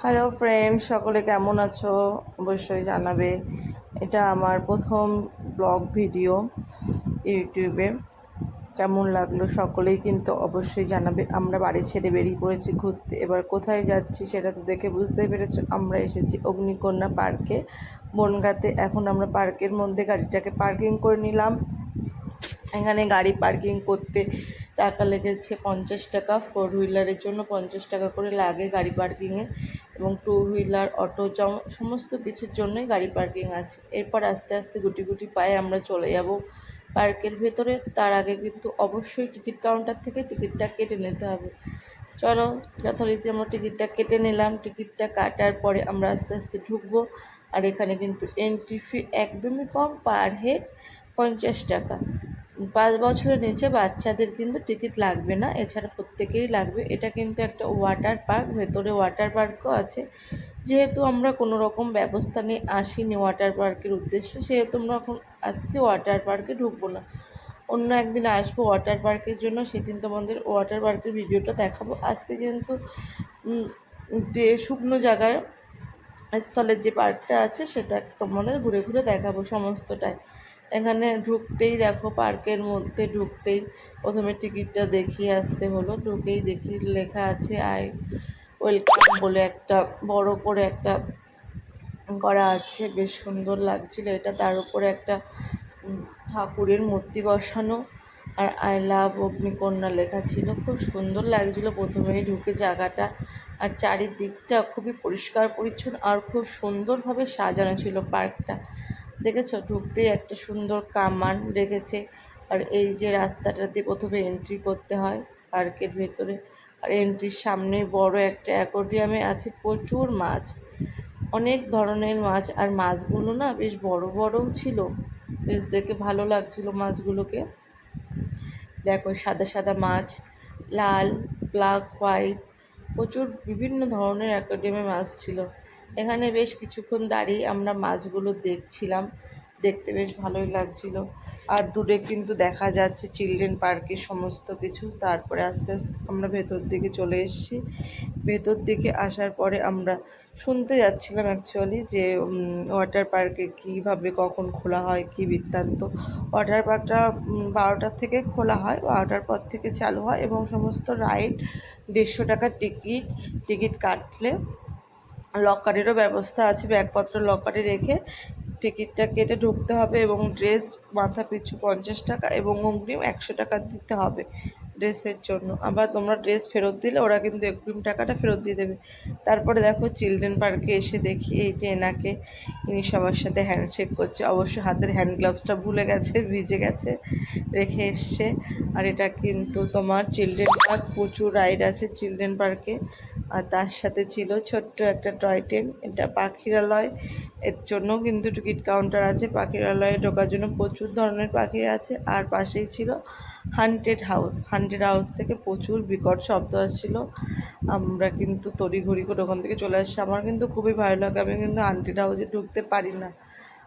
Hello friend, সকলে কেমন আছো? অবশ্যই জানাবে। এটা আমার প্রথম ব্লগ ভিডিও ইউটিউবে। কেমন লাগলো সকলেই কিন্তু অবশ্যই জানাবে। আমরা বাড়ি ছেড়ে বেরিয়ে পড়েছি ঘুরতে। এবার কোথায় যাচ্ছি সেটা তো দেখে বুঝতেই পেরেছো। আমরা এসেছি অগ্নিকন্যা পার্কে, বনগাঁতে। এখন আমরা পার্কের মধ্যে গাড়িটাকে পার্কিং করে নিলাম। এখানে গাড়ি পার্কিং করতে টাকা লেগেছে 50 টাকা। 4 হুইলারের জন্য 50 টাকা করে লাগে গাড়ি পার্কিংয়ে, এবং 2 হুইলার, অটো, সমস্ত কিছুর জন্যই গাড়ি পার্কিং আছে। এরপর আস্তে আস্তে গুটি গুটি পায়ে আমরা চলে যাব পার্কের ভেতরে। তার আগে কিন্তু অবশ্যই টিকিট কাউন্টার থেকে টিকিটটা কেটে নিতে হবে। চলো, যথারীতি আমরা টিকিটটা কেটে নিলাম। টিকিটটা কাটার পরে আমরা আস্তে আস্তে ঢুকবো। আর এখানে কিন্তু এন্ট্রি ফি একদমই কম, পার হেড 50 টাকা। 5 বছরের নিচে বাচ্চাদের কিন্তু টিকিট লাগবে না, এছাড়া প্রত্যেকেরই লাগবে। এটা কিন্তু একটা ওয়াটার পার্ক, ভেতরে ওয়াটার পার্কও আছে। যেহেতু আমরা কোনো রকম ব্যবস্থা নিয়ে আসিনি ওয়াটার পার্কের উদ্দেশ্যে, সেহেতু আমরা এখন আজকে ওয়াটার পার্কে ঢুকবো না। অন্য একদিন আসবো ওয়াটার পার্কের জন্য, সেদিন তোমাদের ওয়াটার পার্কের ভিডিওটা দেখাবো। আজকে কিন্তু শুকনো জায়গার স্থলের যে পার্কটা আছে সেটা তোমাদের ঘুরে ঘুরে দেখাবো সমস্তটাই। এখানে ঢুকতেই দেখো, পার্কের মধ্যে ঢুকতেই প্রথমে টিকিটটা দেখিয়ে আসতে হলো। ঢুকেই দেখি লেখা আছে আই ওয়েলকাম বলে, একটা বড় করে একটা করা আছে। বেশ সুন্দর লাগছিল এটা। তার উপরে একটা ঠাকুরের মূর্তি বসানো, আর আই লাভ অগ্নিকন্যা লেখা ছিল। খুব সুন্দর লাগছিল প্রথমেই ঢুকে জায়গাটা। আর চারিদিকটা খুবই পরিষ্কার পরিচ্ছন্ন আর খুব সুন্দরভাবে সাজানো ছিল পার্কটা। দেখেছো, ঢুকতেই একটা সুন্দর কামান রেখেছে। আর এই যে রাস্তাটা দিয়ে প্রথমে এন্ট্রি করতে হয় পার্কের ভেতরে। আর এন্ট্রির সামনে বড় একটা অ্যাকোয়ারিয়ামে আছে প্রচুর মাছ, অনেক ধরনের মাছ। আর মাছগুলো না বেশ বড় বড়ও ছিল, বেশ দেখে ভালো লাগছিল মাছগুলোকে। দেখো, সাদা সাদা মাছ, লাল, ব্ল্যাক, হোয়াইট, প্রচুর বিভিন্ন ধরনের অ্যাকোয়ারিয়ামে মাছ ছিল। এখানে বেশ কিছুক্ষণ দাঁড়িয়ে আমরা মাছগুলো দেখছিলাম, দেখতে বেশ ভালোই লাগছিল। আর দূরে কিন্তু দেখা যাচ্ছে চিলড্রেন পার্কের সমস্ত কিছু। তারপরে আস্তে আস্তে আমরা ভেতর দিকে চলে এসেছি। ভেতর দিকে আসার পরে আমরা শুনতে যাচ্ছিলাম অ্যাকচুয়ালি যে ওয়াটার পার্কে কীভাবে কখন খোলা হয়, কী বৃত্তান্ত। ওয়াটার পার্কটা 12টার থেকে খোলা হয়, 12টার পর থেকে চালু হয়, এবং সমস্ত রাইড 150 টাকার টিকিট। টিকিট কাটলে লকারেরও ব্যবস্থা আছে, ব্যাগপত্র লকারে রেখে টিকিটটা কেটে ঢুকতে হবে। এবং ড্রেস মাথা পিছু 50 টাকা, এবং অগ্রিম 100 টাকা দিতে হবে ড্রেসের জন্য। আবার তোমরা ড্রেস ফেরত দিলে ওরা কিন্তু অগ্রিম টাকাটা ফেরত দিয়ে দেবে। তারপরে দেখো, চিলড্রেন পার্কে এসে দেখি এই যে এনাকে, ইনি সবার সাথে হ্যান্ডশেক করছে। অবশ্য হাতের হ্যান্ড গ্লাভসটা ভুলে গেছে, ভিজে গেছে, রেখে এসছে। আর এটা কিন্তু তোমার চিলড্রেন পার্ক, প্রচুর রাইড আছে চিলড্রেন পার্কে। আর তার সাথে ছিল ছোট্ট একটা টয় ট্রেন। এটা পাখিরালয়, এর জন্য কিন্তু টিকিট কাউন্টার আছে। পাখিরালয়ে ঢোকার জন্য প্রচুর ধরনের পাখি আছে। আর পাশেই ছিল হান্টেড হাউস। হান্টেড হাউস থেকে প্রচুর বিকট শব্দ আসছিল। আমরা কিন্তু তড়িঘড়ি করে ওখান থেকে চলে আসছি। আমার কিন্তু খুবই ভালো লাগে, আমি কিন্তু হান্টেড হাউসে ঢুকতে পারি না।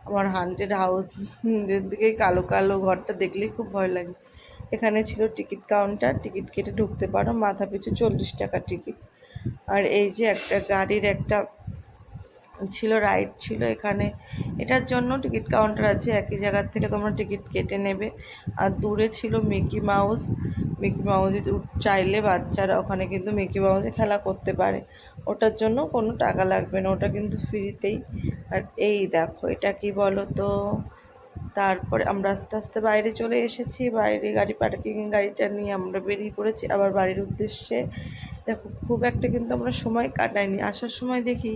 আমার হান্টেড হাউসের দিকে কালো কালো ঘরটা দেখলেই খুব ভয় লাগে। এখানে ছিল টিকিট কাউন্টার, টিকিট কেটে ঢুকতে পারো, মাথা পিছু 40 টাকা টিকিট। আর এই যে একটা গাড়ির একটা ছিল, রাইড ছিল এখানে। এটার জন্য টিকিট কাউন্টার আছে, একই জায়গার থেকে তোমরা টিকিট কেটে নেবে। আর দূরে ছিল মিকি মাউস। মিকি মাউসে চাইলে বাচ্চারা ওখানে কিন্তু মিকি মাউসে খেলা করতে পারে, ওটার জন্য কোনো টাকা লাগবে না, ওটা কিন্তু ফ্রিতেই। আর এই দেখো, এটা কি বলো তো। তারপরে আমরা আস্তে আস্তে বাইরে চলে এসেছি। বাইরে গাড়ি পার্কিং, গাড়িটা নিয়ে আমরা বেরিয়ে পড়েছি আবার বাড়ির উদ্দেশ্যে। দেখো, খুব একটা কিন্তু আমরা সময় কাটাইনি। আসার সময় দেখি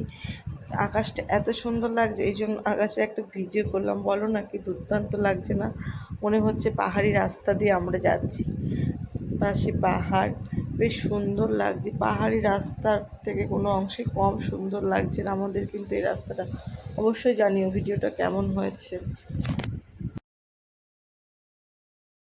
আকাশটা এত সুন্দর লাগছে, এই জন্য আকাশে একটা ভিডিও করলাম। বলো না, কি দুর্দান্ত লাগছে না? মনে হচ্ছে পাহাড়ি রাস্তা দিয়ে আমরা যাচ্ছি, পাশে পাহাড়, বেশ সুন্দর লাগছে। পাহাড়ি রাস্তার থেকে কোনো অংশে কম সুন্দর লাগছে না আমাদের কিন্তু এই রাস্তাটা। অবশ্যই জানিও ভিডিওটা কেমন হয়েছে।